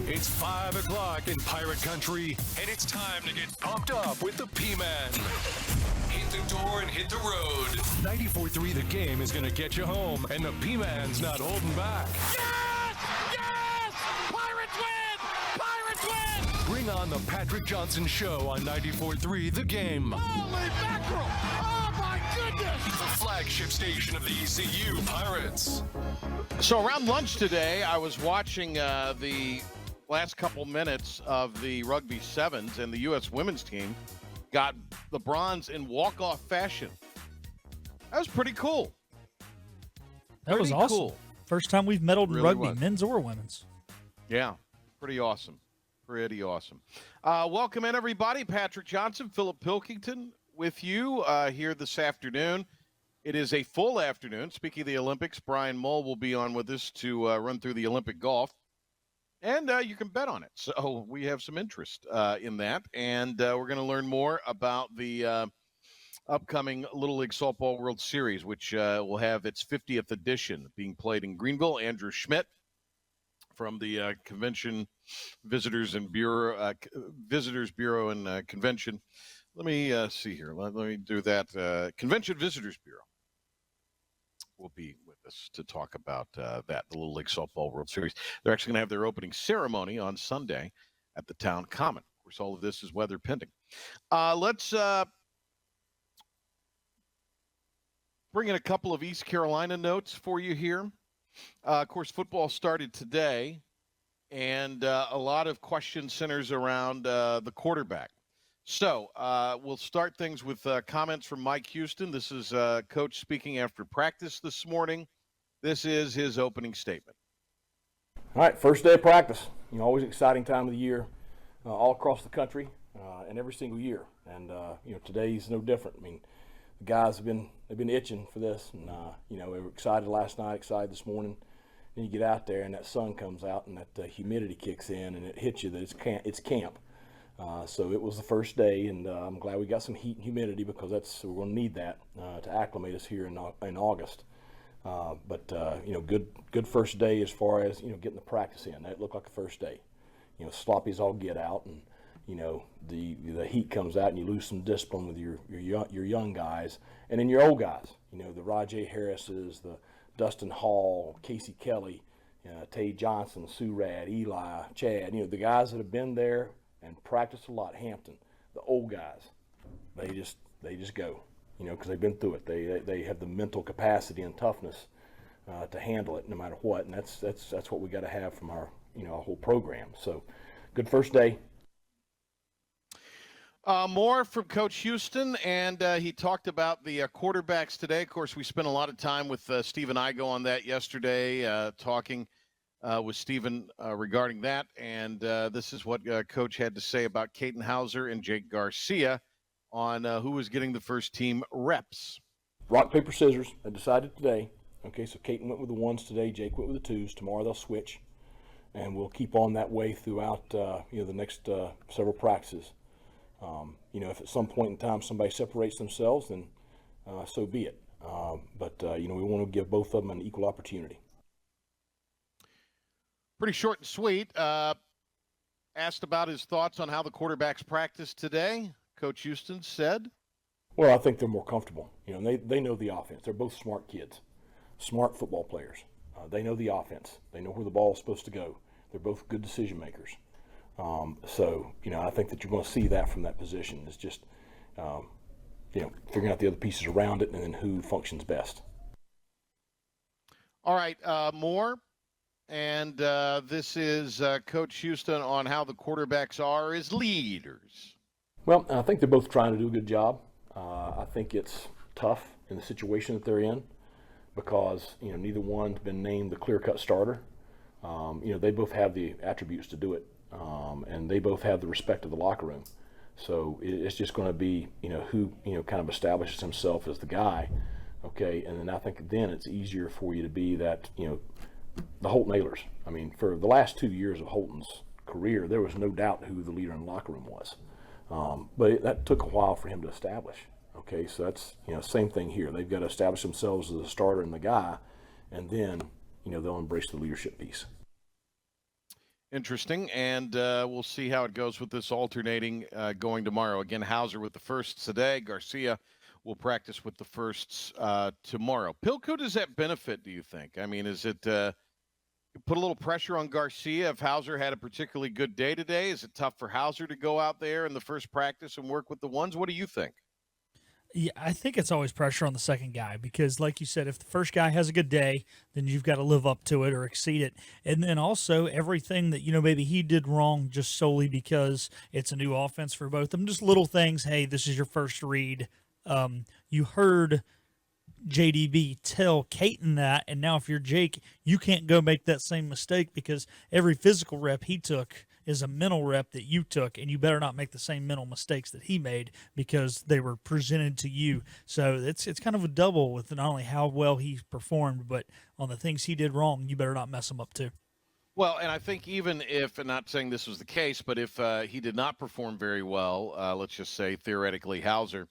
It's 5 o'clock in Pirate Country, and it's time to get pumped up with the P-Man. Hit the door and hit the road. 94.3 The Game is going to get you home, and the P-Man's not holding back. Yes! Yes! Pirates win! Pirates win! Bring on the Patrick Johnson Show on 94.3 The Game. Holy mackerel! Oh, my goodness! The flagship station of the ECU Pirates. So around lunch today, I was watching the last couple minutes of the Rugby Sevens, and the U.S. women's team got the bronze in walk-off fashion. That was pretty cool. That was awesome. Cool. First time we've medaled in Really rugby, was. men's or women's. Yeah, pretty awesome. Pretty awesome. Welcome in, everybody. Patrick Johnson, Philip Pilkington with you here this afternoon. It is a full afternoon. Speaking of the Olympics, Brian Mull will be on with us to run through the Olympic golf. And you can bet on it. So we have some interest in that. And we're going to learn more about the upcoming Little League Softball World Series, which will have its 50th edition being played in Greenville. Andrew Schmidt from the Convention Visitors Bureau and Convention. Let me see here. Let me do that. Convention Visitors Bureau will be with us to talk about the Little League Softball World Series. They're actually going to have their opening ceremony on Sunday at the Town Common. Of course, all of this is weather pending. Let's bring in a couple of East Carolina notes for you here. Of course, football started today, and a lot of question centers around the quarterback. So we'll start things with comments from Mike Houston. This is Coach speaking after practice this morning. This is his opening statement. All right, first day of practice. Always exciting time of the year, all across the country, and every single year. And today's no different. I mean, the guys have been itching for this, and we were excited last night, excited this morning. Then you get out there, and that sun comes out, and that humidity kicks in, and it hits you that it's camp. So it was the first day, and I'm glad we got some heat and humidity because we're going to need that to acclimate us here in August. But good first day as far as getting the practice in. That looked like a first day. Sloppy as all get out, and the heat comes out, and you lose some discipline with your young guys, and then your old guys. The Rajay Harrises, the Dustin Hall, Casey Kelly, Tay Johnson, Surad, Eli, Chad. The guys that have been there and practiced a lot. Hampton, the old guys, they just go, because they've been through it. They have the mental capacity and toughness to handle it no matter what, and that's what we got to have from our our whole program. So, good first day. More from Coach Houston, and he talked about the quarterbacks today. Of course, we spent a lot of time with Stephen Igo on that yesterday, talking with Stephen regarding that, and this is what Coach had to say about Caden Hauser and Jake Garcia on who was getting the first team reps. Rock, paper, scissors. I decided today. Okay, so Caden went with the ones today. Jake went with the twos. Tomorrow they'll switch, and we'll keep on that way throughout the next several practices. If at some point in time somebody separates themselves, then so be it. But we want to give both of them an equal opportunity. Pretty short and sweet. Asked about his thoughts on how the quarterbacks practiced today. Coach Houston said, Well, I think they're more comfortable. They know the offense. They're both smart kids, smart football players. They know the offense. They know where the ball is supposed to go. They're both good decision makers. I think that you're going to see that from that position. It's just, figuring out the other pieces around it and then who functions best. All right, more. And this is Coach Houston on how the quarterbacks are as leaders. Well, I think they're both trying to do a good job. I think it's tough in the situation that they're in because, neither one's been named the clear-cut starter. They both have the attributes to do it, and they both have the respect of the locker room. So it's just going to be, who, kind of establishes himself as the guy, okay? And then I think then it's easier for you to be that, the Holt Nailers. I mean, for the last 2 years of Holton's career, there was no doubt who the leader in the locker room was. But that took a while for him to establish. Okay, so that's, same thing here. They've got to establish themselves as the starter and the guy, and then, they'll embrace the leadership piece. Interesting, and we'll see how it goes with this alternating going tomorrow. Again, Hauser with the firsts today. Garcia will practice with the firsts tomorrow. Pilk, who does that benefit, do you think? I mean, is it put a little pressure on Garcia if Hauser had a particularly good day today? Is it tough for Hauser to go out there in the first practice and work with the ones? What do you think? Yeah, I think it's always pressure on the second guy because, like you said, if the first guy has a good day, then you've got to live up to it or exceed it. And then also everything that, maybe he did wrong just solely because it's a new offense for both of them. Just little things. Hey, this is your first read. You heard JDB tell Caton that, and now if you're Jake, you can't go make that same mistake because every physical rep he took is a mental rep that you took, and you better not make the same mental mistakes that he made because they were presented to you. So it's kind of a double with not only how well he performed, but on the things he did wrong, you better not mess them up too. Well, and I think even if, and not saying this was the case, but if he did not perform very well, let's just say theoretically Hauser,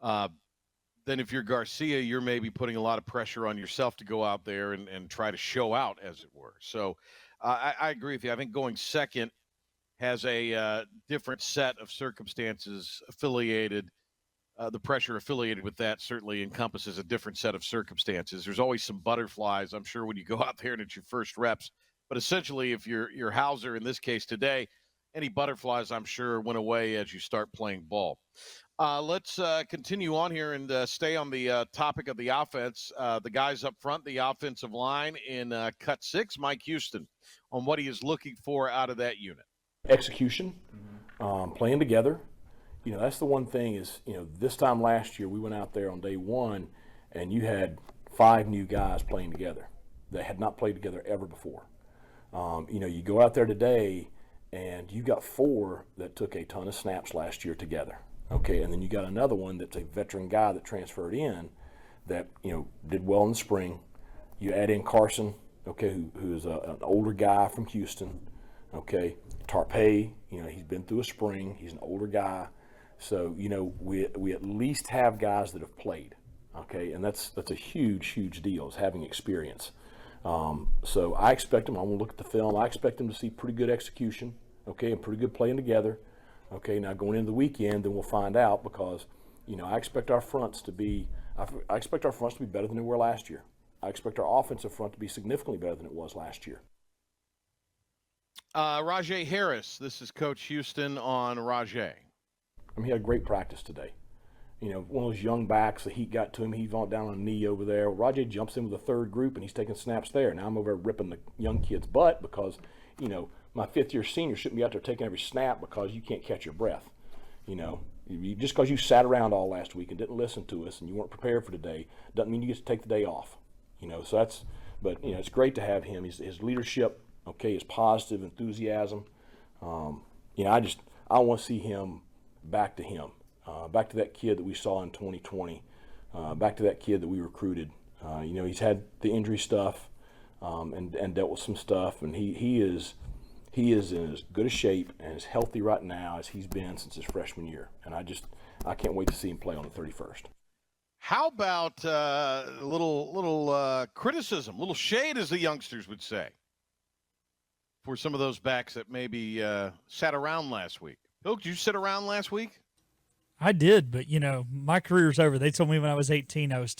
then if you're Garcia, you're maybe putting a lot of pressure on yourself to go out there and try to show out, as it were. So I agree with you. I think going second has a different set of circumstances affiliated. The pressure affiliated with that certainly encompasses a different set of circumstances. There's always some butterflies, I'm sure, when you go out there and it's your first reps. But essentially, if you're Hauser in this case today, any butterflies, I'm sure, went away as you start playing ball. Let's continue on here and stay on the topic of the offense. The guys up front, the offensive line in cut 6, Mike Houston, on what he is looking for out of that unit. Execution, playing together. That's the one thing is, this time last year we went out there on day one and you had 5 new guys playing together that had not played together ever before. You go out there today and you got 4 that took a ton of snaps last year together. Okay, and then you got another one that's a veteran guy that transferred in that, did well in the spring. You add in Carson, okay, who's an older guy from Houston. Okay, Tarpey, he's been through a spring. He's an older guy. So, we at least have guys that have played. Okay, and that's a huge, huge deal, is having experience. So I expect them, I'm going to look at the film, I expect them to see pretty good execution, okay, and pretty good playing together. Okay, now going into the weekend, then we'll find out because, I expect our fronts to be better than they were last year. I expect our offensive front to be significantly better than it was last year. Rajay Harris, this is Coach Houston on Rajay. He had a great practice today. One of those young backs, the heat got to him, he's on down on a knee over there. Rajay jumps in with the third group and he's taking snaps there. Now I'm over there ripping the young kid's butt because, my 5th-year senior shouldn't be out there taking every snap because you can't catch your breath. Just because you sat around all last week and didn't listen to us and you weren't prepared for today doesn't mean you get to take the day off. So it's great to have him. His leadership, okay, his positive enthusiasm. I want to see him back to that kid that we saw in 2020, back to that kid that we recruited. He's had the injury stuff and dealt with some stuff, and he is in as good a shape and as healthy right now as he's been since his freshman year. And I can't wait to see him play on the 31st. How about a little criticism, little shade, as the youngsters would say, for some of those backs that maybe sat around last week? Bill, did you sit around last week? I did, but my career's over. They told me when I was 18 I was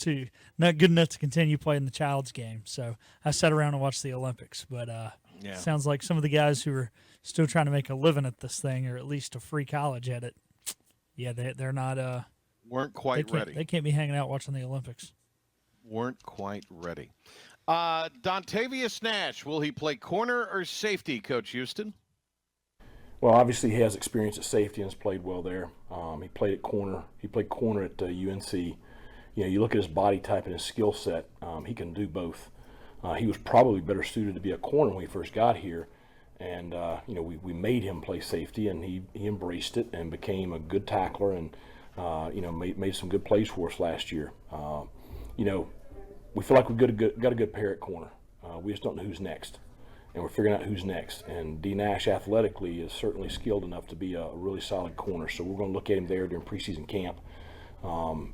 not good enough to continue playing the child's game. So I sat around and watched the Olympics. But sounds like some of the guys who are still trying to make a living at this thing, or at least a free college at it, yeah, they're not weren't quite ready. They can't be hanging out watching the Olympics. Weren't quite ready. Dontavius Nash, will he play corner or safety, Coach Houston? Well, obviously he has experience at safety and has played well there. He played at corner. He played corner at UNC. You look at his body type and his skill set, he can do both. He was probably better suited to be a corner when he first got here. And, we made him play safety, and he embraced it and became a good tackler and, made some good plays for us last year. We feel like we've got a good pair at corner. We just don't know who's next. And we're figuring out who's next. And D. Nash athletically is certainly skilled enough to be a really solid corner. So we're going to look at him there during preseason camp. And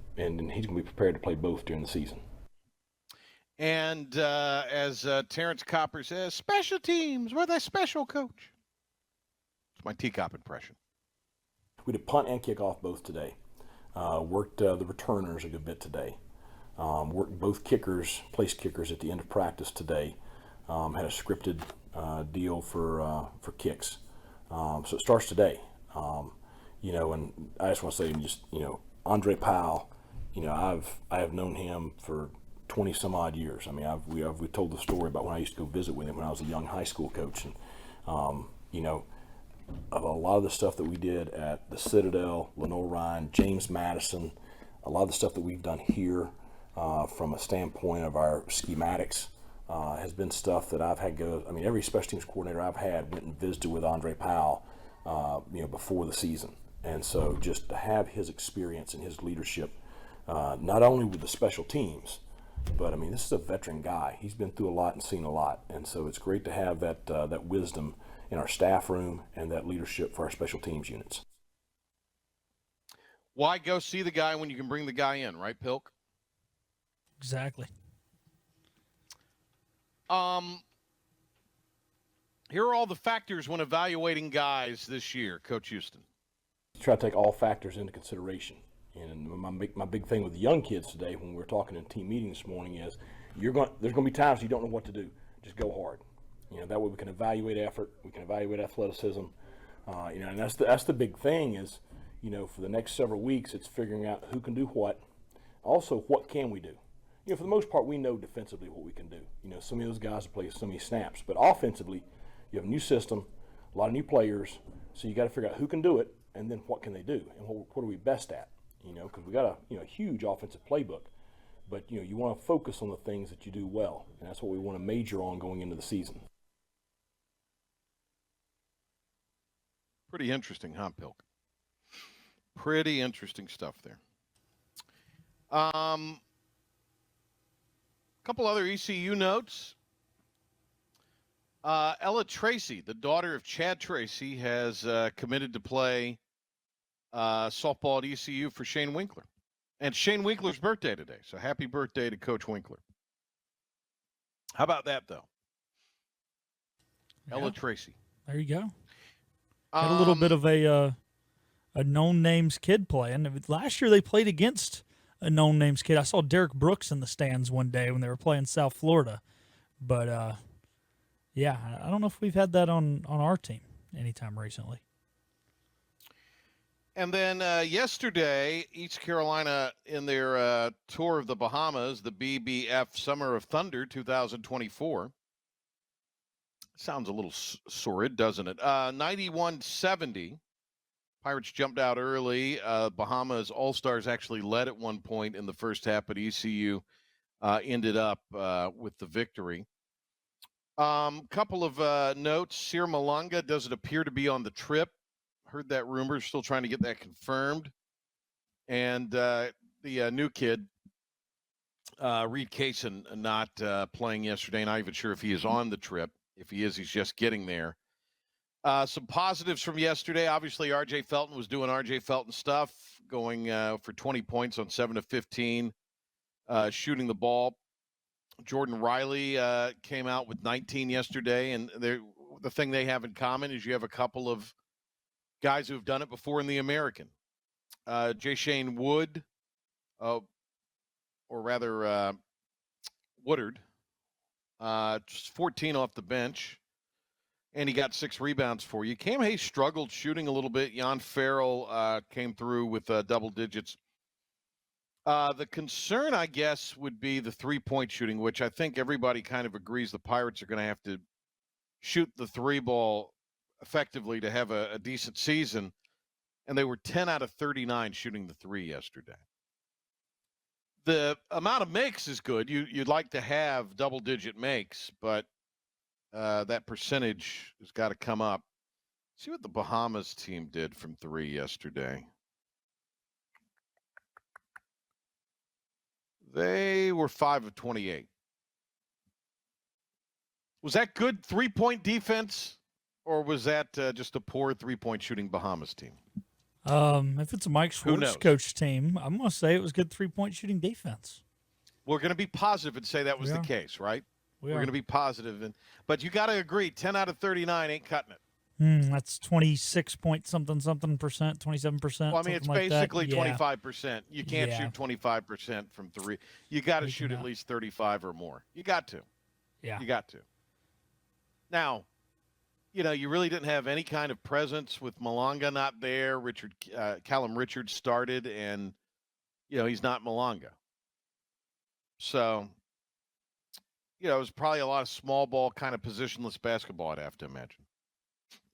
he's going to be prepared to play both during the season. And as Terrence Copper says, special teams, we're the special coach. It's my teacup impression. We did punt and kickoff both today. Worked the returners a good bit today. Worked both kickers, place kickers at the end of practice today. Had a scripted deal for kicks. So it starts today. And I just want to say, Andre Powell, I have known him for 20 some odd years. I mean, we told the story about when I used to go visit with him when I was a young high school coach, and of a lot of the stuff that we did at the Citadel, Lenore Ryan, James Madison, a lot of the stuff that we've done here from a standpoint of our schematics has been stuff that I've had go. I mean, every special teams coordinator I've had went and visited with Andre Powell, before the season, and so just to have his experience and his leadership, not only with the special teams, but I mean, this is a veteran guy. He's been through a lot and seen a lot, and so it's great to have that wisdom in our staff room and that leadership for our special teams units. Why go see the guy when you can bring the guy in, right, Pilk? Exactly. Here are all the factors when evaluating guys this year, Coach Houston. Try to take all factors into consideration. And my big thing with the young kids today, when we were talking in team meeting this morning, is there's going to be times you don't know what to do. Just go hard. That way we can evaluate effort, we can evaluate athleticism. And that's the big thing is, for the next several weeks, it's figuring out who can do what. Also, what can we do? For the most part, we know defensively what we can do. Some of those guys play so many snaps, but offensively, you have a new system, a lot of new players, so you got to figure out who can do it, and then what can they do, and what are we best at? Because we got a huge offensive playbook, but you want to focus on the things that you do well, and that's what we want to major on going into the season. Pretty interesting, huh, Pilk? Pretty interesting stuff there. Couple other ECU notes. Ella Tracy, the daughter of Chad Tracy, has committed to play softball at ECU for Shane Winkler. And Shane Winkler's birthday today, so happy birthday to Coach Winkler. How about that, though? Yeah. Ella Tracy. There you go. Had a little bit of a known names kid playing. Last year they played against a known names kid. I saw Derek Brooks in the stands one day when they were playing South Florida. But, yeah, I don't know if we've had that on our team anytime recently. And then yesterday, East Carolina, in their tour of the Bahamas, the BBF Summer of Thunder 2024. Sounds a little sordid, doesn't it? 91-70. Pirates jumped out early. Bahamas All-Stars actually led at one point in the first half, but ECU ended up with the victory. Couple of notes. Sir Malanga doesn't appear to be on the trip. Heard that rumor. Still trying to get that confirmed. And the new kid, Reed Kaysen, not playing yesterday. Not even sure if he is on the trip. If he is, he's just getting there. Some positives from yesterday. Obviously, R.J. Felton was doing R.J. Felton stuff, going for 20 points on 7 of 15, shooting the ball. Jordan Riley came out with 19 yesterday, and the thing they have in common is you have a couple of guys who have done it before in the American. J. Shane Wood, or rather Woodard, just 14 off the bench, and he got 6 rebounds for you. Cam Hayes struggled shooting a little bit. Jan Farrell came through with double digits. The concern, I guess, would be the three-point shooting, which I think everybody kind of agrees the Pirates are going to have to shoot the three ball effectively to have a decent season. And they were 10 out of 39 shooting the three yesterday. The amount of makes is good. You'd like to have double-digit makes, but that percentage has got to come up. See what the Bahamas team did from three yesterday. They were 5 of 28. Was that good three-point defense, or was that just a poor three-point shooting Bahamas team? If it's a Mike Schwartz coach team, I'm going to say it was good three-point shooting defense. We're going to be positive and say that was the Yeah. case, right? We We're are. going to be positive, but you got to agree, 10 out of 39 ain't cutting it. That's 26 point something percent, 27%. Well, I mean, it's something like that. basically Yeah. 25%. You can't Yeah. shoot 25% from three. You got to We shoot at cannot. least 35 or more. You got to. Yeah. You got to. Now, you really didn't have any kind of presence with Malonga not there. Callum Richards started, and he's not Malonga. So, it was probably a lot of small ball kind of positionless basketball, I'd have to imagine.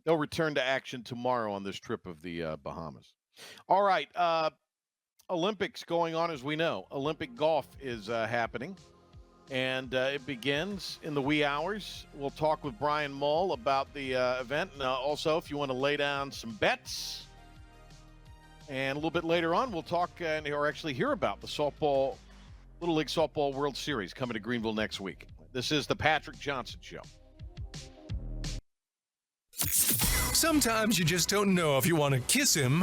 They'll return to action tomorrow on this trip of the Bahamas. All right. Olympics going on, as we know. Olympic golf is happening, and it begins in the wee hours. We'll talk with Brian Mull about the event, and also if you want to lay down some bets. And a little bit later on, we'll talk or actually hear about the Little League Softball World Series coming to Greenville next week. This is the Patrick Johnson Show. Sometimes you just don't know if you want to kiss him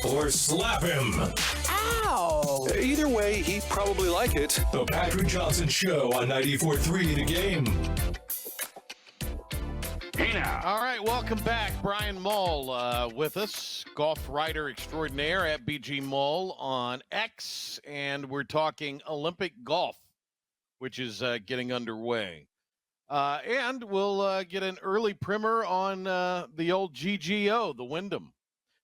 or slap him. Ow! Either way, he'd probably like it. The Patrick Johnson Show on 94.3 The Game. Hey now. All right, welcome back. Brian Mull with us, golf writer extraordinaire at BG Mull on X, and we're talking Olympic golf, which is getting underway. And we'll get an early primer on the old GGO, the Wyndham.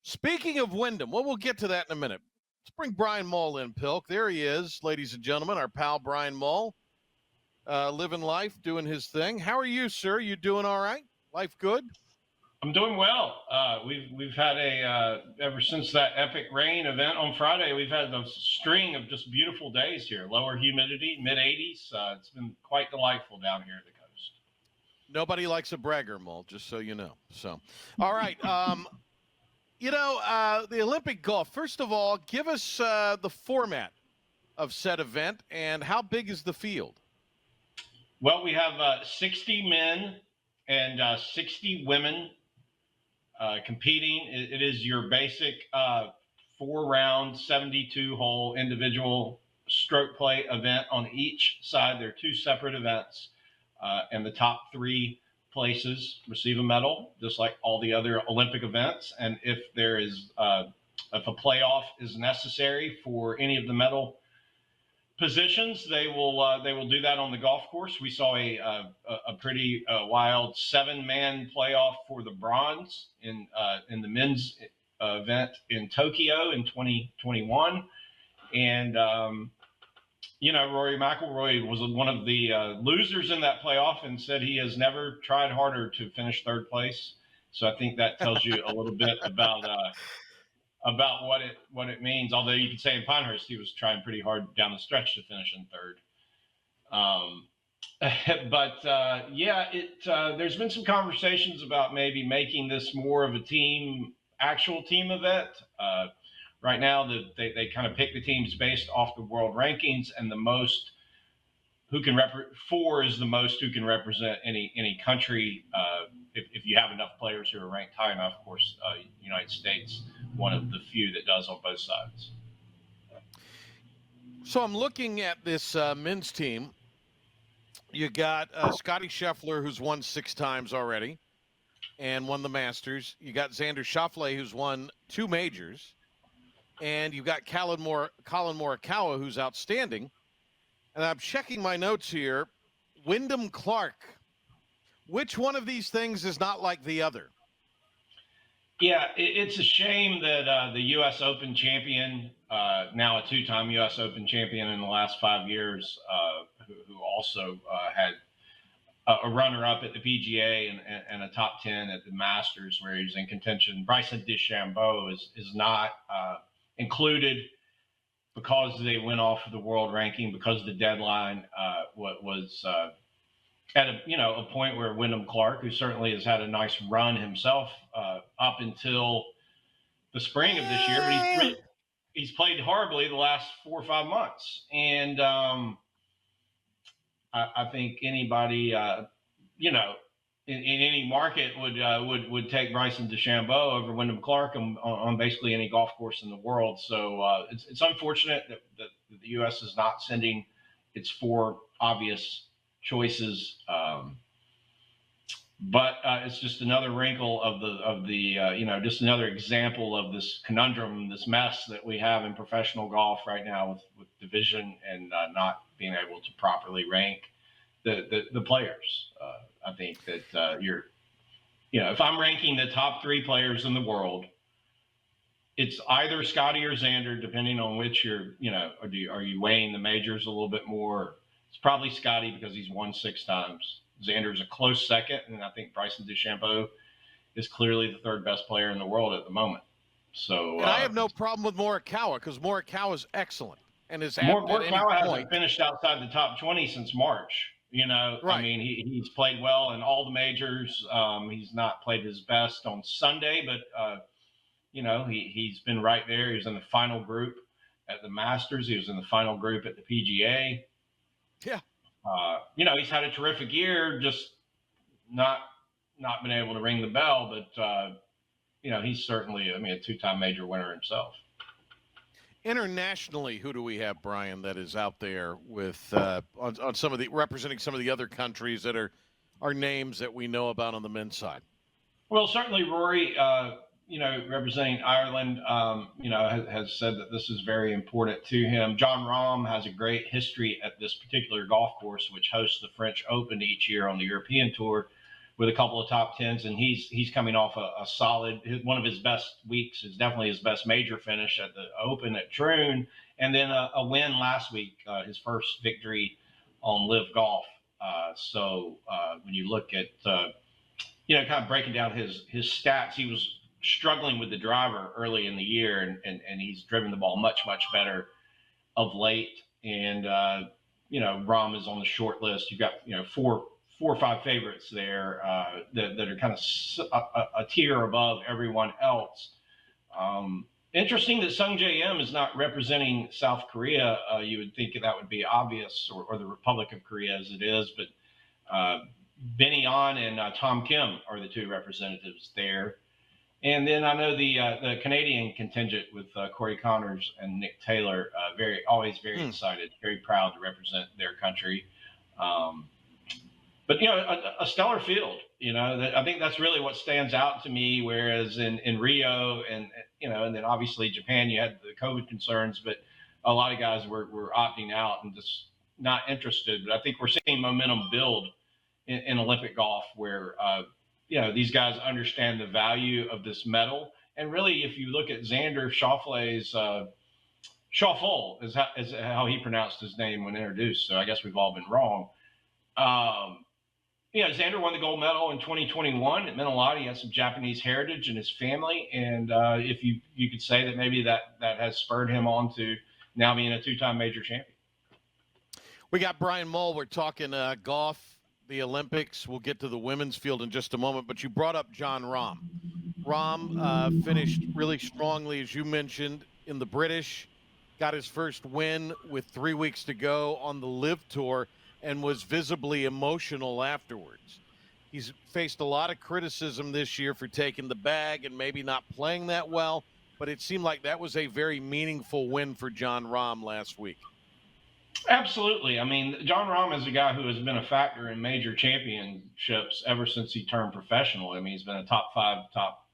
Speaking of Wyndham, we'll get to that in a minute. Let's bring Brian Mull in, Pilk. There he is, ladies and gentlemen, our pal Brian Mull, living life, doing his thing. How are you, sir? You doing all right? Life good? I'm doing well. We've had ever since that epic rain event on Friday, we've had a string of just beautiful days here. Lower humidity, mid 80s. It's been quite delightful down here at the coast. Nobody likes a bragger, Mull, just so you know. So, all right. The Olympic golf, first of all, give us the format of said event and how big is the field? Well, we have 60 men and 60 women competing. It is your basic 4-round, 72-hole individual stroke play event on each side. There are 2 separate events, and the top 3 places receive a medal, just like all the other Olympic events. And if there is, if a playoff is necessary for any of the medal positions, they will do that on the golf course. We saw a pretty wild 7-man playoff for the bronze in the men's event in Tokyo in 2021, and Rory McIlroy was one of the losers in that playoff and said he has never tried harder to finish 3rd place. So I think that tells you a little bit about what it means. Although you could say in Pinehurst he was trying pretty hard down the stretch to finish in 3rd. There's been some conversations about maybe making this more of a actual team event. Right now, they kind of pick the teams based off the world rankings, and the most who can 4 is the most who can represent any country. If you have enough players who are ranked high enough, of course, United States, one of the few that does on both sides. So I'm looking at this men's team. You got Scotty Scheffler, who's won 6 times already and won the Masters. You got Xander Schauffele, who's won 2 majors. And you've got Colin Morikawa, who's outstanding. And I'm checking my notes here. Wyndham Clark. Which one of these things is not like the other? Yeah, it's a shame that the U.S. Open champion, now a 2-time U.S. Open champion in the last 5 years, who also had a runner-up at the PGA and a top 10 at the Masters, where he's in contention. Bryson DeChambeau is not included because they went off of the world ranking, because the deadline was at a point where Wyndham Clark, who certainly has had a nice run himself up until the spring of this year, but he's played horribly the last 4 or 5 months. And I think anybody, in any market would take Bryson DeChambeau over Wyndham Clark on basically any golf course in the world. So it's unfortunate that the U.S. is not sending its four obvious choices. But it's just another wrinkle of the just another example of this conundrum, this mess that we have in professional golf right now with division and not being able to properly rank the players. I think that if I'm ranking the top three players in the world, it's either Scotty or Xander, depending on which are you weighing the majors a little bit more? It's probably Scotty because he's won 6 times. Xander's a close second, and I think Bryson DeChambeau is clearly the third best player in the world at the moment. So, and I have no problem with Morikawa because Morikawa is excellent and is Morikawa hasn't finished outside the top 20 since March. Right. I mean, he's played well in all the majors. He's not played his best on Sunday, but he's been right there. He was in the final group at the Masters. He was in the final group at the PGA. Yeah. He's had a terrific year, just not been able to ring the bell, but he's certainly, a 2-time major winner himself. Internationally, who do we have, Brian, that is out there with on some of the representing some of the other countries that are names that we know about on the men's side? Well, certainly Rory, representing Ireland, has said that this is very important to him. John Rahm has a great history at this particular golf course, which hosts the French Open each year on the European Tour, with a couple of top tens, and he's coming off a solid, one of his best weeks is definitely his best major finish at the Open at Troon, and then a win last week, his first victory on Live Golf. So when you look at kind of breaking down his stats, he was struggling with the driver early in the year, and he's driven the ball much better of late. And Rahm is on the short list. You've got four or five favorites there that are kind of a tier above everyone else. Interesting that Sung J M is not representing South Korea. You would think that would be obvious, or the Republic of Korea as it is, but Benny An and Tom Kim are the 2 representatives there. And then I know the Canadian contingent with Corey Connors and Nick Taylor, always very excited, very proud to represent their country. But a stellar field. I think that's really what stands out to me. Whereas in Rio and then obviously Japan, you had the COVID concerns, but a lot of guys were opting out and just not interested. But I think we're seeing momentum build in Olympic golf, where these guys understand the value of this medal. And really, if you look at Xander Schauffele's Schauffele is how he pronounced his name when introduced. So I guess we've all been wrong. Xander won the gold medal in 2021. It meant a lot. He has some Japanese heritage in his family. And if you could say that maybe that has spurred him on to now being a 2-time major champion. We got Brian Mull. We're talking golf, the Olympics. We'll get to the women's field in just a moment. But you brought up John Rahm. Rahm finished really strongly, as you mentioned, in the British. Got his first win with 3 weeks to go on the Live Tour, and was visibly emotional afterwards. He's faced a lot of criticism this year for taking the bag and maybe not playing that well, but it seemed like that was a very meaningful win for John Rahm last week. Absolutely. I mean, John Rahm is a guy who has been a factor in major championships ever since he turned professional. I mean, he's been a top 5, top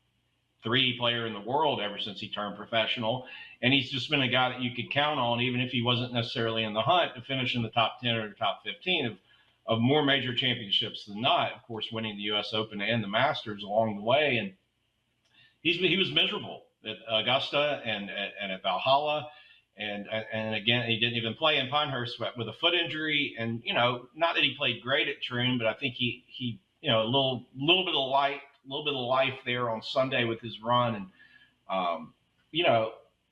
3 player in the world ever since he turned professional. And he's just been a guy that you could count on, even if he wasn't necessarily in the hunt, to finish in the top 10 or the top 15 of more major championships than not. Of course, winning the U.S. Open and the Masters along the way. And he was miserable at Augusta and at Valhalla. And again, he didn't even play in Pinehurst with a foot injury. And, not that he played great at Troon, but I think he a little bit of life there on Sunday with his run. And,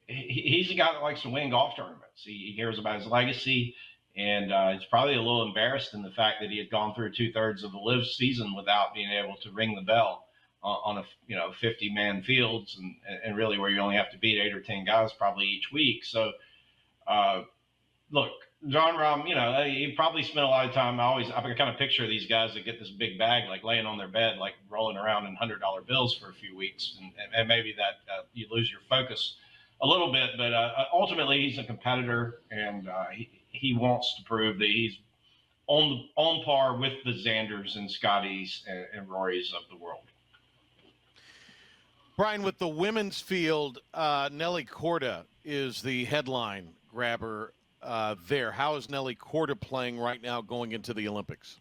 he's a guy that likes to win golf tournaments. He cares about his legacy, and he's probably a little embarrassed in the fact that he had gone through 2/3 of the Live season without being able to ring the bell on a 50-man fields, and really where you only have to beat 8 or 10 guys probably each week. So, look, John Rahm, he probably spent a lot of time. I kind of picture these guys that get this big bag, like laying on their bed, like rolling around in $100 bills for a few weeks, and maybe that you lose your focus a little bit. But ultimately, he's a competitor, and he wants to prove that he's on par with the Xanders and Scotties and Rorys of the world. Brian, with the women's field, Nelly Korda is the headline grabber there. How is Nelly Korda playing right now going into the Olympics?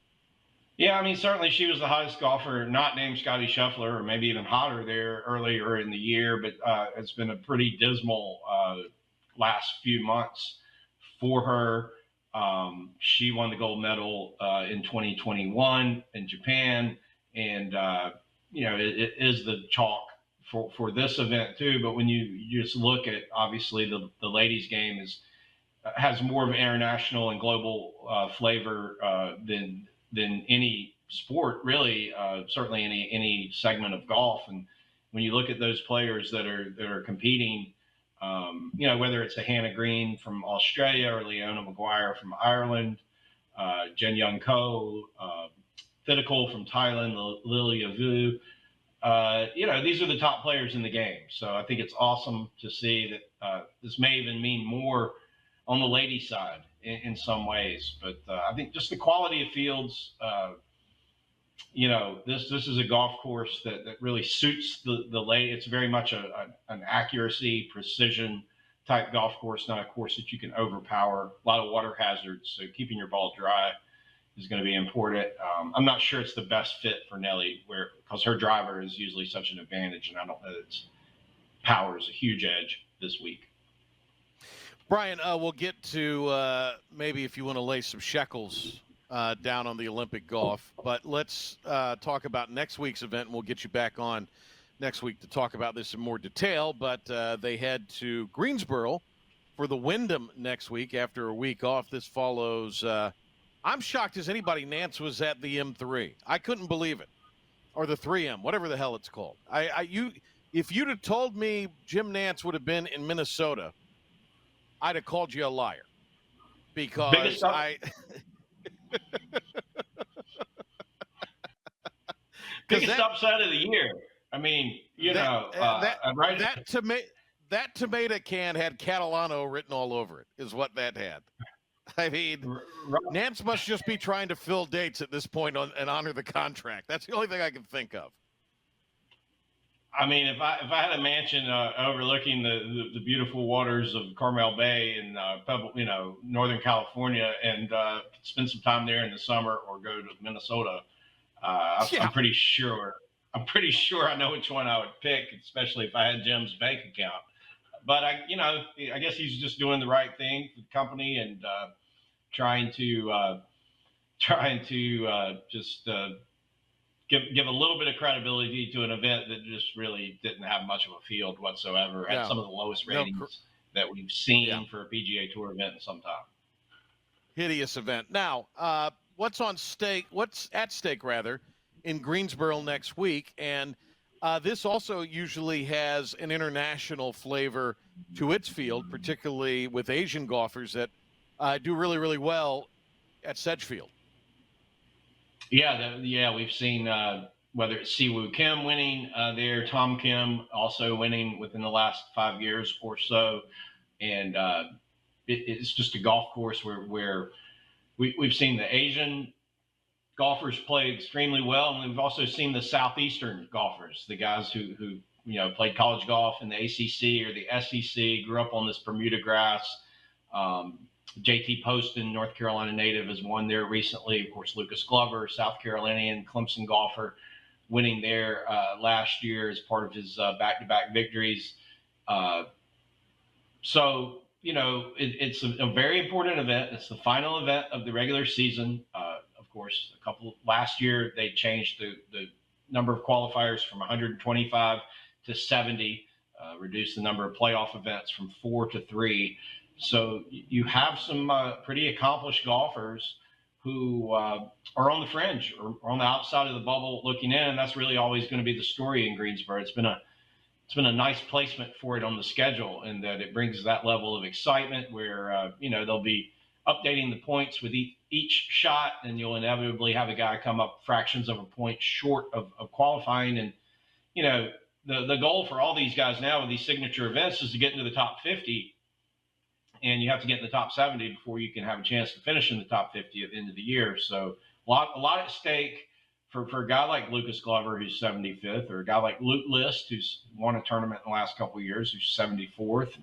Yeah, I mean, certainly she was the hottest golfer, not named Scotty Scheffler, or maybe even hotter there earlier in the year, but it's been a pretty dismal last few months for her. She won the gold medal in 2021 in Japan, and, it is the chalk for this event too. But when you just look at, obviously, the ladies' game has more of an international and global flavor than any sport, really. Certainly any segment of golf. And when you look at those players that are competing, whether it's a Hannah Green from Australia or Leona Maguire from Ireland, Jen Young Ko, Thitikel from Thailand, Lilia Vu. These are the top players in the game. So I think it's awesome to see that this may even mean more on the ladies' side in some ways. But I think just the quality of fields, this is a golf course that really suits the lady. It's very much an accuracy, precision type golf course, not a course that you can overpower. A lot of water hazards, so keeping your ball dry is going to be important. I'm not sure it's the best fit for Nelly, because her driver is usually such an advantage, and I don't know that its power is a huge edge this week. Brian, we'll get to maybe if you want to lay some shekels down on the Olympic golf, but let's talk about next week's event, and we'll get you back on next week to talk about this in more detail. But they head to Greensboro for the Wyndham next week after a week off. This follows I'm shocked as anybody Nance was at the M3. I couldn't believe it. Or the 3M, whatever the hell it's called. If you'd have told me Jim Nance would have been in Minnesota, I'd have called you a liar. Because biggest upset of the year. I mean, that tomato can had Catalano written all over it, is what that had. I mean, Nance must just be trying to fill dates at this point and honor the contract. That's the only thing I can think of. I mean, if I had a mansion overlooking the beautiful waters of Carmel Bay in Northern California, and spend some time there in the summer, or go to Minnesota, I'm pretty sure I know which one I would pick, especially if I had Jim's bank account. But I guess he's just doing the right thing for the company, and trying to just give a little bit of credibility to an event that just really didn't have much of a field whatsoever. Had some of the lowest ratings that we've seen for a PGA Tour event in some time. Hideous event. Now, what's at stake in Greensboro next week? And this also usually has an international flavor to its field, particularly with Asian golfers that do really, really well at Sedgefield. Yeah, we've seen whether it's Siwoo Kim winning there, Tom Kim also winning within the last 5 years or so. And it's just a golf course where we've seen the Asian golfers play extremely well, and we've also seen the Southeastern golfers, the guys who played college golf in the ACC or the SEC, grew up on this Bermuda grass. JT Poston, North Carolina native, has won there recently. Of course, Lucas Glover, South Carolinian, Clemson golfer, winning there last year as part of his back-to-back victories. So, it's a very important event. It's the final event of the regular season. Of course, last year they changed the number of qualifiers from 125 to 70, reduced the number of playoff events from 4 to 3. So you have some pretty accomplished golfers who are on the fringe or on the outside of the bubble looking in, and that's really always going to be the story in Greensboro. It's been a nice placement for it on the schedule, in that it brings that level of excitement where there'll be updating the points with each shot, and you'll inevitably have a guy come up fractions of a point short of qualifying. And, the goal for all these guys now with these signature events is to get into the top 50, and you have to get in the top 70 before you can have a chance to finish in the top 50 at the end of the year. So a lot at stake for a guy like Lucas Glover, who's 75th, or a guy like Luke List, who's won a tournament in the last couple of years, who's 74th.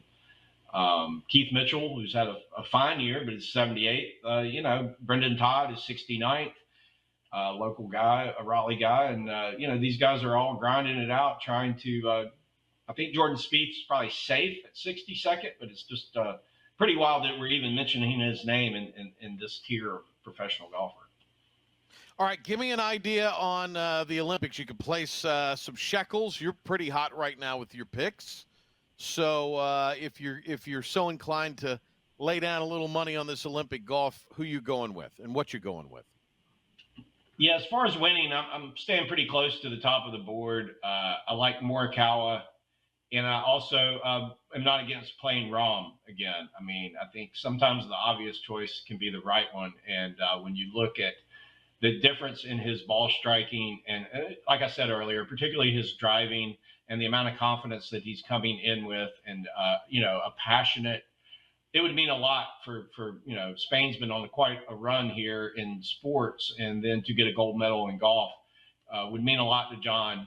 Keith Mitchell, who's had a fine year, but is 78th. Brendan Todd is 69th, local guy, a Raleigh guy. And, these guys are all grinding it out, trying to I think Jordan Spieth's probably safe at 62nd, but it's just pretty wild that we're even mentioning his name in this tier of professional golfer. All right, give me an idea on the Olympics. You could place some shekels. You're pretty hot right now with your picks. So if you're so inclined to lay down a little money on this Olympic golf, who you going with and what you going with? Yeah, as far as winning, I'm staying pretty close to the top of the board. I like Morikawa, and I also am not against playing Rahm again. I mean, I think sometimes the obvious choice can be the right one, and when you look at the difference in his ball striking and like I said earlier, particularly his driving and the amount of confidence that he's coming in with, and a passionate. It would mean a lot for Spain's been on quite a run here in sports, and then to get a gold medal in golf would mean a lot to John,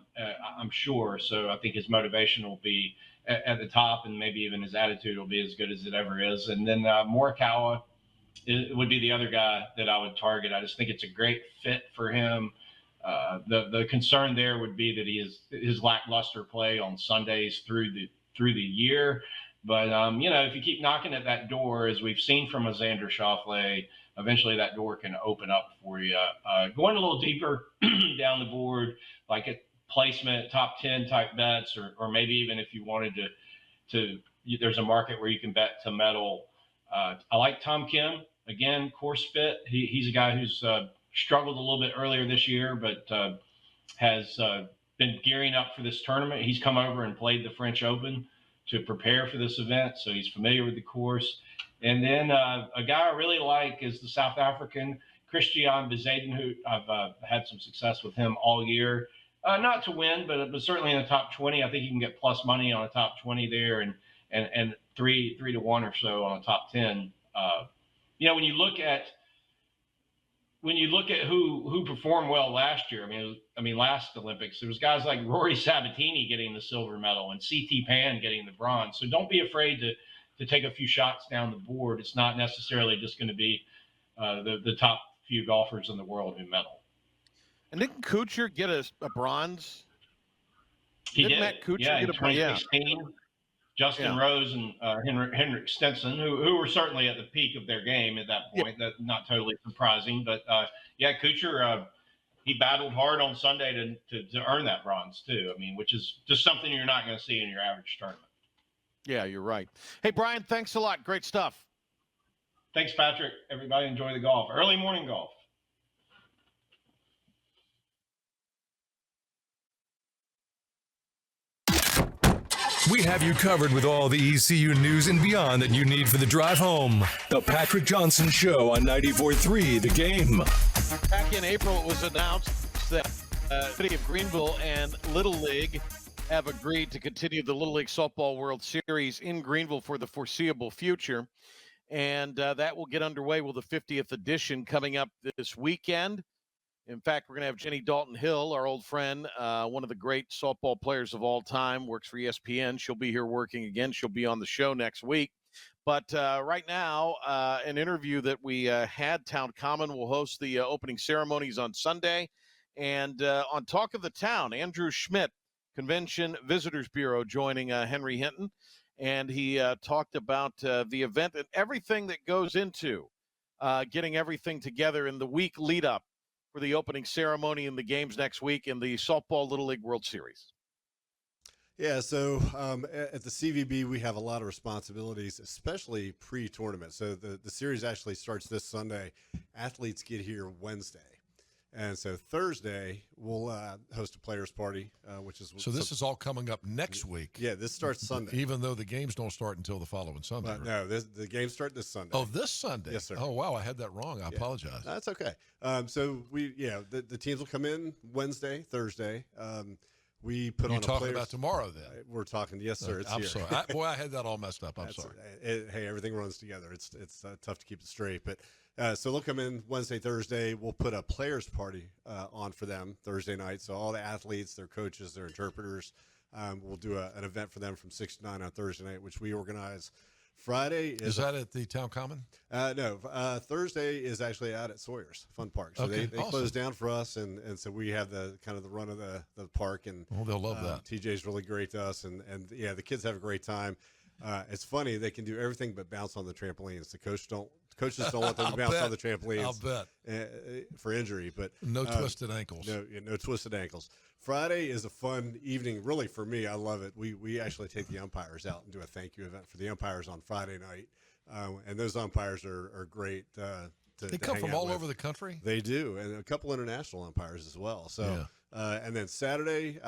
I'm sure. So I think his motivation will be at the top, and maybe even his attitude will be as good as it ever is. And then Morikawa would be the other guy that I would target. I just think it's a great fit for him. The concern there would be that his lackluster play on Sundays through the year. But if you keep knocking at that door, as we've seen from a Xander Schauffele, eventually that door can open up for you. Going a little deeper down the board, like at placement, top 10 type bets, or maybe even if you wanted to there's a market where you can bet to medal. I like Tom Kim. Again, course fit. He's a guy who's struggled a little bit earlier this year, but has been gearing up for this tournament. He's come over and played the French Open to prepare for this event, so he's familiar with the course. And then a guy I really like is the South African Christian Bezuidenhout, who I've had some success with him all year. Not to win, but certainly in the top 20. I think you can get plus money on a top 20 there, and 3 to 1 or so on a top 10. When you look at who performed well last year, I mean last Olympics, there was guys like Rory Sabatini getting the silver medal and CT Pan getting the bronze. So don't be afraid to take a few shots down the board. It's not necessarily just going to be the top few golfers in the world who medal. And didn't Kuchar get a bronze? He didn't did. Matt Kuchar in get a bronze? 2016. Justin Rose and Henrik Stenson, who were certainly at the peak of their game at that point. That's not totally surprising. But, Kuchar, he battled hard on Sunday to earn that bronze, too. I mean, which is just something you're not going to see in your average tournament. Yeah, you're right. Hey, Brian, thanks a lot. Great stuff. Thanks, Patrick. Everybody enjoy the golf. Early morning golf. We have you covered with all the ECU news and beyond that you need for the drive home. The Patrick Johnson Show on 94.3 The Game. Back in April, it was announced that City of Greenville and Little League have agreed to continue the Little League Softball World Series in Greenville for the foreseeable future. And that will get underway with the 50th edition coming up this weekend. In fact, we're going to have Jenny Dalton-Hill, our old friend, one of the great softball players of all time, works for ESPN. She'll be here working again. She'll be on the show next week. But right now, an interview that we had, Town Common will host the opening ceremonies on Sunday. And on Talk of the Town, Andrew Schmidt, Convention Visitors Bureau, joining Henry Hinton. And he talked about the event and everything that goes into getting everything together in the week lead up for the opening ceremony and the games next week in the Softball Little League World Series. Yeah, so at the CVB, we have a lot of responsibilities, especially pre-tournament. So the series actually starts this Sunday. Athletes get here Wednesday. And so Thursday we'll host a players party, which is So this is all coming up next week. Yeah, this starts Sunday. Even though the games don't start until the following Sunday. But no, the games start this Sunday. Oh, this Sunday. Yes, sir. Oh, wow, I had that wrong. I apologize. That's okay. So the teams will come in Wednesday, Thursday. We put You're on a talking about tomorrow then. We're talking. Yes, sir. It's I'm here. sorry. I had that all messed up. I'm That's sorry. Hey, everything runs together. It's tough to keep it straight, but so they'll come in Wednesday, Thursday. We'll put a players party on for them Thursday night. So all the athletes, their coaches, their interpreters, we'll do an event for them from 6 to 9 on Thursday night, which we organize. Friday is that at the Town Common? No, Thursday is actually out at Sawyer's Fun Park. So they awesome. close down for us, and so we have the kind of the run of the park, and they'll love that. TJ's really great to us, and yeah, the kids have a great time. It's funny, they can do everything but bounce on the trampolines. The coaches don't want them to bounce on the trampolines. I'll bet for injury, but no twisted ankles. No twisted ankles. Friday is a fun evening, really, for me. I love it. We actually take the umpires out and do a thank you event for the umpires on Friday night, and those umpires are great. They come from all over the country. They do, and a couple international umpires as well. So, and then Saturday,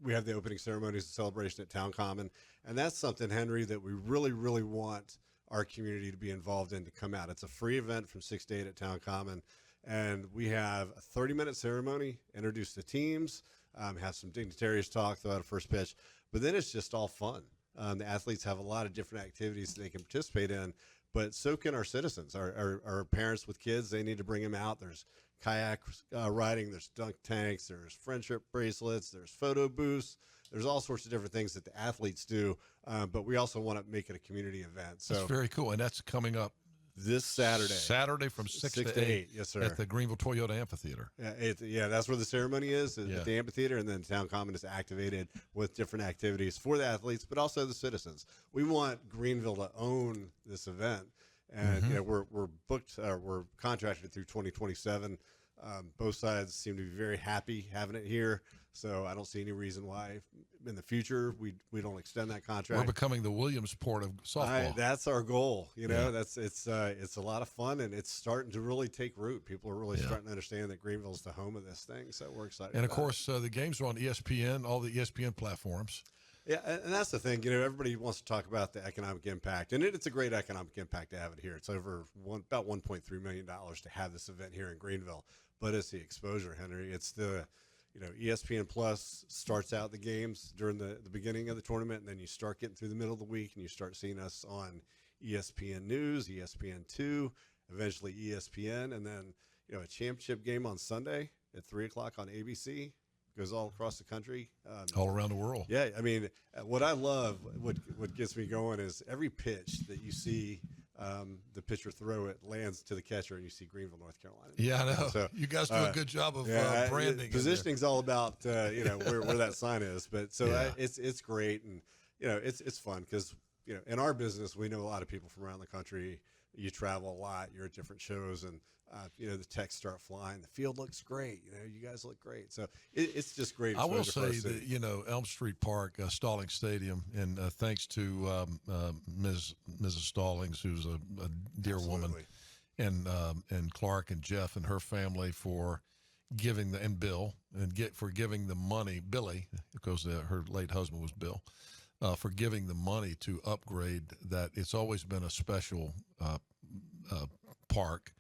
we have the opening ceremonies and celebration at Town Common, and that's something, Henry, that we really, really want our community to be involved in, to come out. It's a free event from 6 to 8 at Town Common. And we have a 30-minute ceremony, introduce the teams, have some dignitaries talk, throw out a first pitch. But then it's just all fun. The athletes have a lot of different activities that they can participate in, but so can our citizens. Our parents with kids, they need to bring them out. There's kayak riding, there's dunk tanks, there's friendship bracelets, there's photo booths. There's all sorts of different things that the athletes do, but we also want to make it a community event. So that's very cool, and that's coming up this Saturday. Saturday from 6 to 8. Yes, sir. At the Greenville Toyota Amphitheater. Yeah, that's where the ceremony is, at the amphitheater, and then Town Common is activated with different activities for the athletes, but also the citizens. We want Greenville to own this event, and we're booked, we're contracted through 2027. Both sides seem to be very happy having it here, so I don't see any reason why in the future we don't extend that contract. We're becoming the Williamsport of softball. That's our goal. It's a lot of fun, and it's starting to really take root. People are really starting to understand that Greenville's the home of this thing, so we're excited. And of course, the games are on ESPN, all the ESPN platforms. Yeah, and that's the thing. Everybody wants to talk about the economic impact, and it's a great economic impact to have it here. It's over about $1.3 million to have this event here in Greenville. But it's the exposure, Henry. It's the, ESPN Plus starts out the games during the beginning of the tournament, and then you start getting through the middle of the week, and you start seeing us on ESPN News, ESPN2, eventually ESPN, and then a championship game on Sunday at 3 o'clock on ABC. Goes all across the country, all around the world. Yeah, I mean, what I love, what gets me going is every pitch that you see the pitcher throw it lands to the catcher, and you see Greenville, North Carolina. Yeah, I know. So, you guys do a good job of branding. Positioning's all about where that sign is, but it's great, and it's fun because in our business we know a lot of people from around the country. You travel a lot. You're at different shows, and the texts start flying. The field looks great. You guys look great. So it's just great. I will say that Elm Street Park, Stallings Stadium, and thanks to Mrs. Stallings, who's a dear woman, and Clark and Jeff and her family for giving for giving the money. Billy, because her late husband was Bill. For giving the money to upgrade that. It's always been a special park,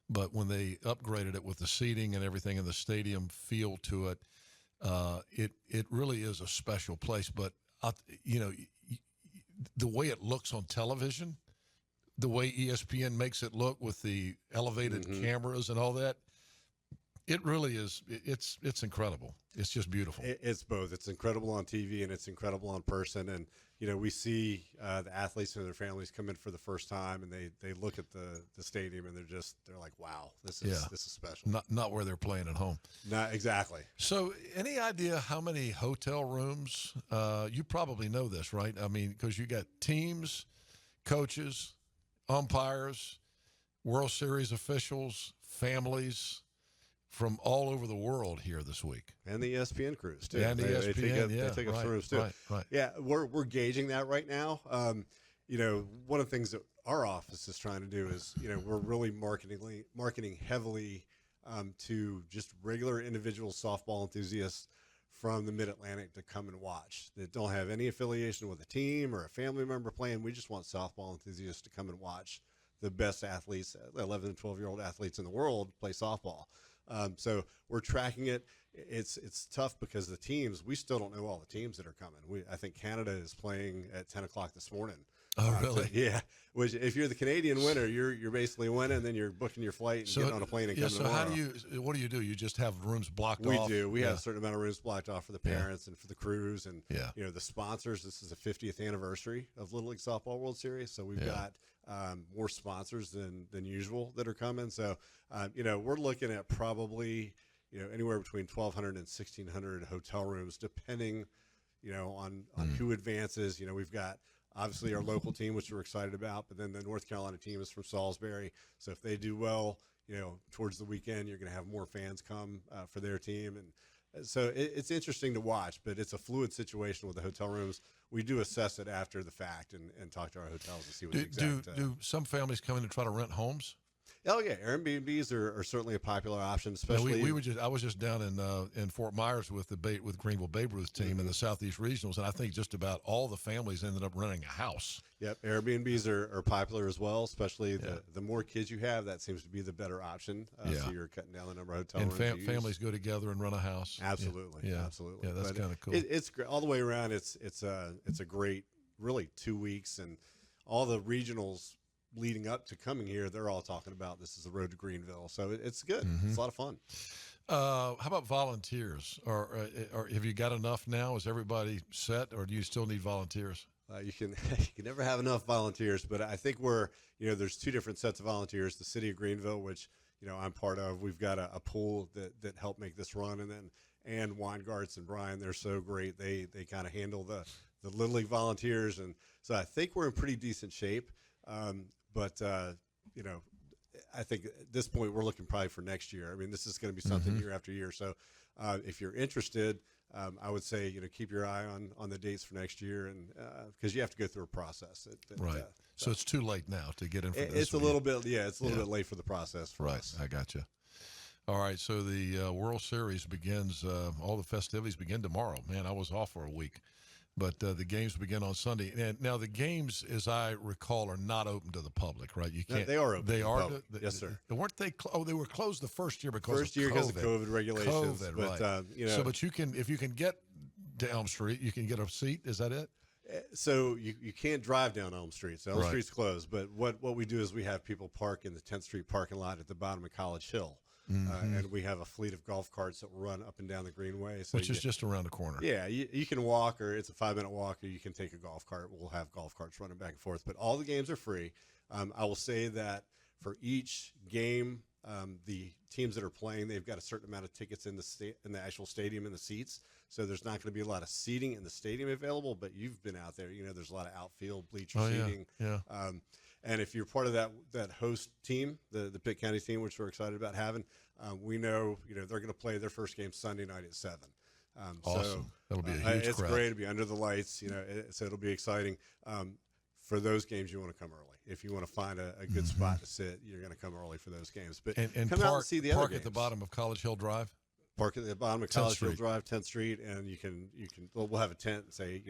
but when they upgraded it with the seating and everything and the stadium feel to it, it really is a special place. But the way it looks on television, the way ESPN makes it look with the elevated cameras and all that, it really is. It's incredible. It's just beautiful. It's both. It's incredible on TV and it's incredible in person. And we see the athletes and their families come in for the first time, and they look at the stadium and they're like, wow, this is special. Not where they're playing at home. Not exactly. So, any idea how many hotel rooms? You probably know this, right? I mean, because you got teams, coaches, umpires, World Series officials, families from all over the world here this week, and the ESPN crews too. And ESPN, they take us rooms too. Right. Yeah, we're gauging that right now. One of the things that our office is trying to do is, we're really marketing heavily to just regular individual softball enthusiasts from the Mid-Atlantic to come and watch that don't have any affiliation with a team or a family member playing. We just want softball enthusiasts to come and watch the best athletes, 11 and 12-year-old athletes in the world play softball. So we're tracking it. It's tough because the teams, we still don't know all the teams that are coming. I think Canada is playing at 10 o'clock this morning. Oh, really? Yeah. Which, if you're the Canadian winner, you're basically winning, and then you're booking your flight and getting on a plane and coming so tomorrow. what do you do? You just have rooms blocked We off? do. We have a certain amount of rooms blocked off for the parents and for the crews, and the sponsors. This is the 50th anniversary of Little League Softball World Series, so we've got more sponsors than usual that are coming. So we're looking at probably anywhere between 1,200 and 1,600 hotel rooms, depending on who advances. We've got obviously our local team, which we're excited about, but then the North Carolina team is from Salisbury. So if they do well, towards the weekend, you're going to have more fans come for their team. And so it's interesting to watch, but it's a fluid situation with the hotel rooms. We do assess it after the fact and talk to our hotels and see what the exact. Do some families come in and try to rent homes? Oh yeah, Airbnbs are certainly a popular option, especially. I was just down in Fort Myers with with Greenville Babe Ruth team in the Southeast Regionals, and I think just about all the families ended up renting a house. Yep, Airbnbs are popular as well, especially the more kids you have, that seems to be the better option. So you're cutting down the number of hotel rooms. And families go together and run a house. Absolutely, absolutely. Yeah, that's kind of cool. It's great all the way around. It's a great, really 2 weeks, and all the regionals leading up to coming here, they're all talking about this is the road to Greenville. So it's good. It's a lot of fun. How about volunteers? Or have you got enough now? Is everybody set, or do you still need volunteers? You can never have enough volunteers, but I think there's two different sets of volunteers. The city of Greenville, which I'm part of, we've got a pool that helped make this run, and then Weingarts and Brian, they're so great. They kind of handle the Little League volunteers, and so I think we're in pretty decent shape. But I think at this point we're looking probably for next year. I mean, this is going to be something year after year. So if you're interested, I would say keep your eye on the dates for next year, and because you have to go through a process. Right. So it's too late now to get in for this. It's a little bit, it's a little bit late for the process for us. I got you. All right, so the World Series begins. All the festivities begin tomorrow. Man, I was off for a week. But the games begin on Sunday. And now the games, as I recall, are not open to the public, right? You can't. No, they are open. They are. Yes, sir. Weren't they? They were closed the first year because of COVID regulations. COVID, right? But if you can get to Elm Street, you can get a seat. Is that it? So you can't drive down Elm Street. So Elm Street's closed. But what we do is we have people park in the 10th Street parking lot at the bottom of College Hill. And we have a fleet of golf carts that run up and down the Greenway. So which is just around the corner. Yeah, you can walk, or it's a 5-minute walk, or you can take a golf cart. We'll have golf carts running back and forth. But all the games are free. I will say that for each game, the teams that are playing, they've got a certain amount of tickets in the actual stadium in the seats. So there's not going to be a lot of seating in the stadium available. But you've been out there. There's a lot of outfield bleacher seating. Yeah. And if you're part of that host team, the Pitt County team, which we're excited about having, we know they're going to play their first game Sunday night at 7. Awesome. So that'll be a huge it's crowd. great to be under the lights. So it'll be exciting. For those games, you want to come early. If you want to find a good spot to sit, you're going to come early for those games. But and come out and see the other park games. at the bottom of College Hill Drive. Park at the bottom of College Hill Drive, 10th Street, and you can. We'll have a tent and say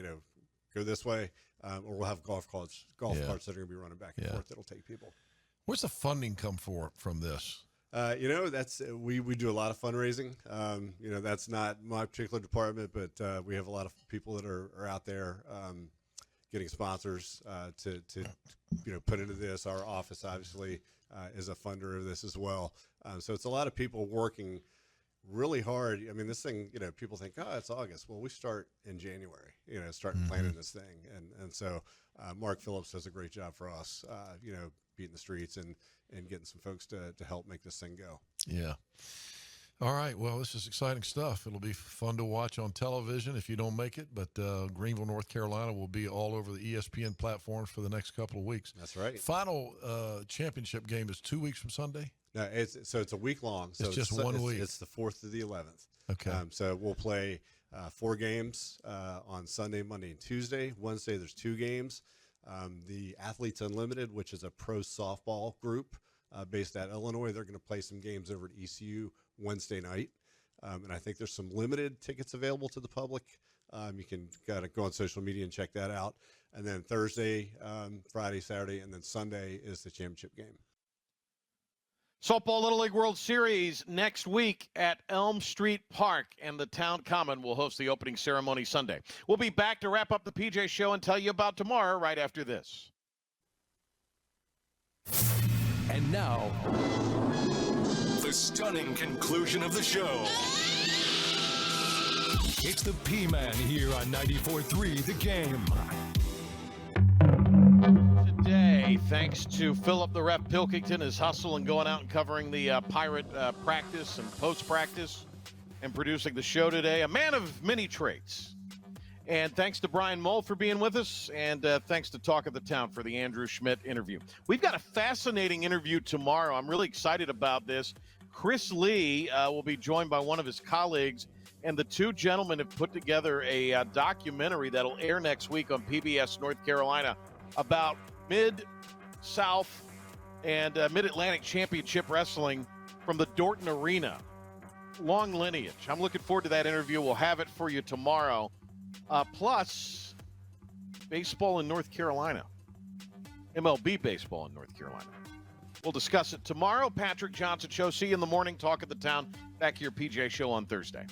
go this way, or we'll have golf carts that are going to be running back and forth. That'll take people. Where's the funding come from this? That's we do a lot of fundraising. That's not my particular department, but we have a lot of people that are out there getting sponsors to put into this. Our office obviously is a funder of this as well. So it's a lot of people working really hard. I mean, this thing, people think, oh, it's August. Well, we start in January, starting planning this thing. And so Mark Phillips does a great job for us, beating the streets and getting some folks to help make this thing go. Yeah. All right. Well, this is exciting stuff. It'll be fun to watch on television if you don't make it. But Greenville, North Carolina will be all over the ESPN platforms for the next couple of weeks. That's right. Final championship game is 2 weeks from Sunday? No, it's a week long. So it's just 1 week. It's the 4th to the 11th. Okay. So we'll play 4 games on Sunday, Monday, and Tuesday. Wednesday, there's 2 games. The Athletes Unlimited, which is a pro softball group, based at Illinois. They're going to play some games over at ECU Wednesday night. And I think there's some limited tickets available to the public. You can kind of go on social media and check that out. And then Thursday, Friday, Saturday, and then Sunday is the championship game. Softball Little League World Series next week at Elm Street Park, and the Town Common will host the opening ceremony Sunday. We'll be back to wrap up the PJ Show and tell you about tomorrow right after this. And now, the stunning conclusion of the show. It's the P-Man here on 94.3 The Game. Today, thanks to Philip the Ref Pilkington, his hustle and going out and covering the Pirate practice and post-practice and producing the show today. A man of many traits. And thanks to Brian Mull for being with us, and thanks to Talk of the Town for the Andrew Schmidt interview. We've got a fascinating interview tomorrow. I'm really excited about this. Chris Lee will be joined by one of his colleagues, and the two gentlemen have put together a documentary that'll air next week on PBS North Carolina about Mid-South and Mid-Atlantic Championship Wrestling from the Dorton Arena. Long lineage. I'm looking forward to that interview. We'll have it for you tomorrow. Plus, baseball in North Carolina. MLB baseball in North Carolina. We'll discuss it tomorrow. Patrick Johnson Show. See you in the morning. Talk of the Town. Back here, PJ Show on Thursday.